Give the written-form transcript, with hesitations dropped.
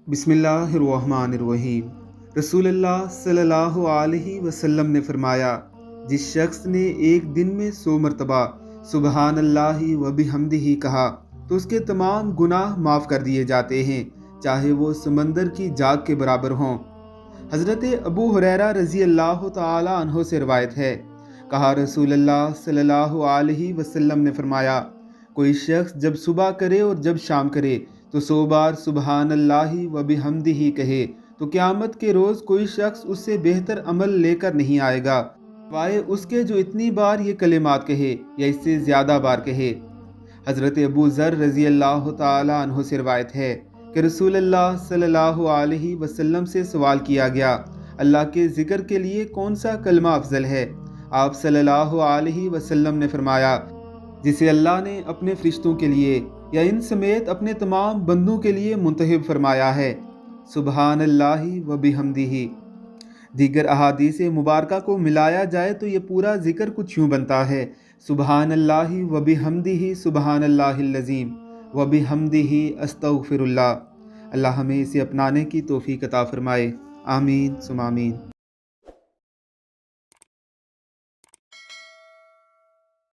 بسم اللہ الرحمن الرحیم۔ رسول اللہ صلی اللہ علیہ وسلم نے فرمایا، جس شخص نے ایک دن میں 100 مرتبہ سبحان اللہ و بحمدہ کہا تو اس کے تمام گناہ معاف کر دیے جاتے ہیں، چاہے وہ سمندر کی جاگ کے برابر ہوں۔ حضرت ابو ہریرہ رضی اللہ تعالی عنہ سے روایت ہے، کہا رسول اللہ صلی اللہ علیہ وسلم نے فرمایا، کوئی شخص جب صبح کرے اور جب شام کرے تو 100 بار سبحان اللہ و بحمدہ کہے تو قیامت کے روز کوئی شخص اس سے بہتر عمل لے کر نہیں آئے گا وائے اس کے جو اتنی بار یہ کلمات کہے یا اس سے زیادہ بار کہے۔ حضرت ابو ذر رضی اللہ تعالی عنہ سے روایت ہے کہ رسول اللہ صلی اللہ علیہ وسلم سے سوال کیا گیا، اللہ کے ذکر کے لیے کون سا کلمہ افضل ہے؟ آپ صلی اللہ علیہ وسلم نے فرمایا، جسے اللہ نے اپنے فرشتوں کے لیے یا ان سمیت اپنے تمام بندوں کے لیے منتخب فرمایا ہے، سبحان اللہ و بحمدہ۔ دیگر احادیث مبارکہ کو ملایا جائے تو یہ پورا ذکر کچھ یوں بنتا ہے، سبحان اللہ و بحمدہ سبحان اللہ العظیم و بحمدہ استغفر اللہ۔ اللہ ہمیں اسے اپنانے کی توفیق عطا فرمائے، آمین ثم آمین۔